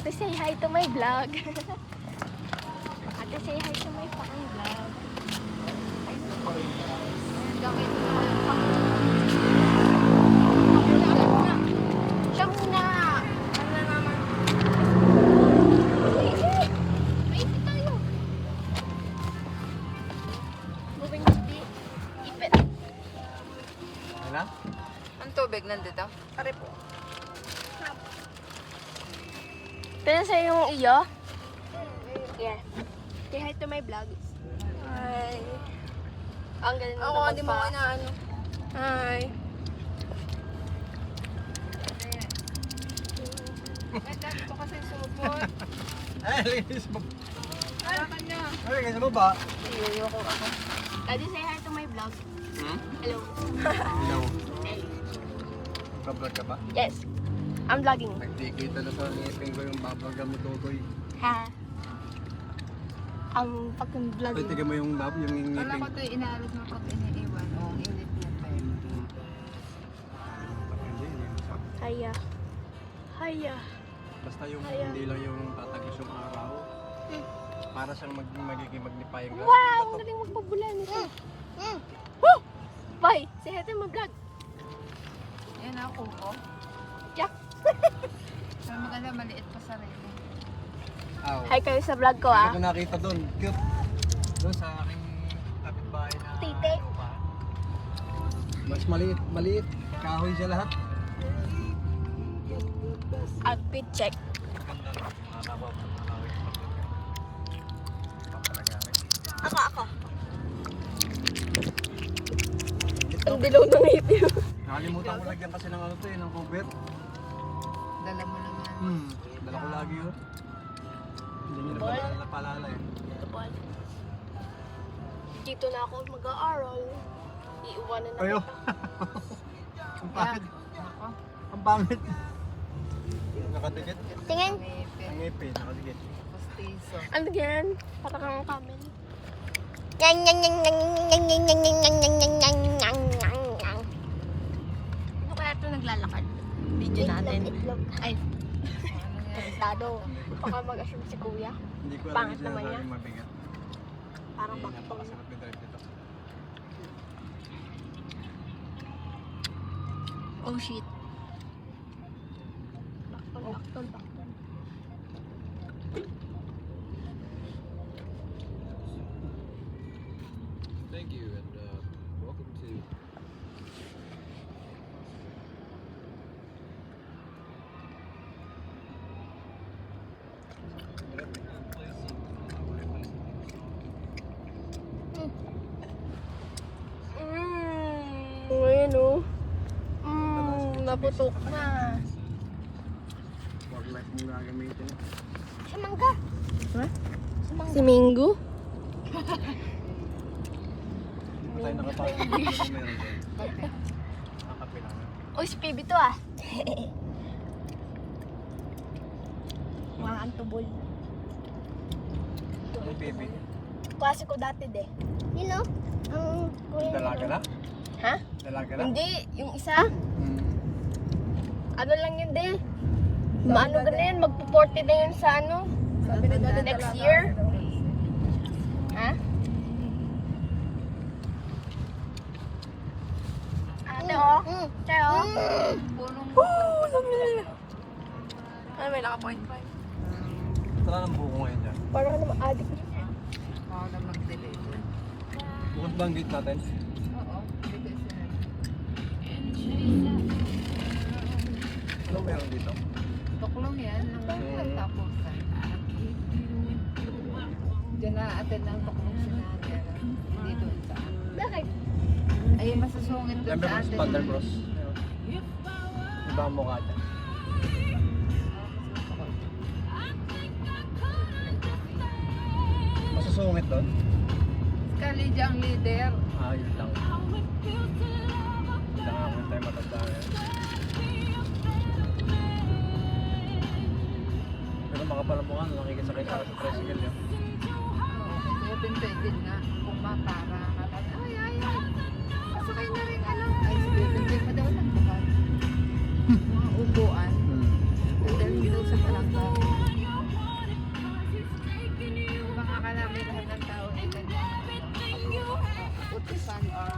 Ate, say hi to my vlog. Ate, say hi to my fucking vlog. Siya muna. Ano na naman? Maiti tayo. Moving to be ipit. Wala? Ang tubig nandito? Pare po. Pero sa yung iyo? Yeah. Say hi to my vlog. Hi. Ang galing Ako, naman hindi mo pa. ko inaano. Hi. Dati ko kasi sumupot. Ay, linis mo. Harapan niya. Ay, kasi mo ba? Iyoyo ko ako. Daddy, say hi to my vlog. Hmm? Hello. Hello. Bablog ka ba? Yes. I'm vlogging. Nagtikita na sa ngipin ko yung bablog mo tutoy. Ha? I'm fucking Ay, vlogging. tignan mo yung yung Wala ngipin. ko ito inaalis mo pag iniiwan. O, ang init niya pa yun. Hiya. Hiya. Basta yung Ayan. hindi lang yung tatagos yung araw. Para siyang magiging magnifying glass. Wow! Ang galing magpabulan nito. Woo! Bye! Say hi to my vlog. Ayan ako ko. Yeah. Pero maganda, maliit pa sa rin. Aw. Hi kayo sa vlog ko Hindi ah. ko nakita doon. Cute. Doon sa aking kapitbahay na Tite. lupa. Mas maliit, maliit. Kahoy siya lahat. Outfit check. Ganda no? Nakakabaw. Kahoy. Papalagarin. Ako. Ang dilaw ng ngipin. Nakalimutan ko lagyan kasi ng ano to eh, ng cover. Dala mo naman. Dala ko lagi yun. Hindi nyo Ball. na paalala eh. Dito na ako mag-aaral. Iiwanan na Ayo. kita. Ang pangit. Ako. Ang pangit. Nakadikit. Tingin. Ngipin. Ang ngipin, nakadikit. Postizo. Ano yan? Parang kang camel. Ano kaya ito naglalakad? Video natin. Ay, Ano yan? dado. Baka mag-assume si kuya. Hindi ko alam Pangit yung naman sinasabing yan. mabigat. Parang Hindi, baktong. napakasarap yung drive nito. Oh shit. Baktol. Thank you and welcome to Ngayon oh. Naputok na. work life mong gagamitin. Si Mangga. Ha? Si Minggu? Hindi pa tayo nakapasok dito kung meron doon. Kape. Nakape lang. Uy, si PB to ah. Mga antubol. Hey baby, Klase ko dati de. You know? Ang kuya dalaga na? Ha? Dalaga na? Hindi, yung isa. Ano lang yun de? Maano ka na yan? Magpo-40 na yun sa ano? Sabi na dati Next year? Ha? Ate oh? Chayo? Punong Ano may naka-point 5? Tara ng buko ngayon dyan. Parang ka naman addict. ako na mag-deliver. Bukas ba ang gate natin? Oo. Bigay sila. Ano meron dito? Tuklong yan. Nung nagtapusan. Diyan na-attend ng tuklong sinabi. Hindi doon sa Bakit? ay masusungit doon Siyempre sa mas atin. Thunder Cross. Iba ang mukha dyan. Masusungit doon? Kali ang leader. Ah, yun lang. Hindi lang ako tayo matanda yan. Pero makapalamukha na nakikisakay sa tricycle yun. Kaya pinpwedin nga kung mapara ka. Ay. Pasakay na rin ano. Ay, sige, pinpwede pa daw lang. Mga upuan. Dahil daw sa palangga. One hour.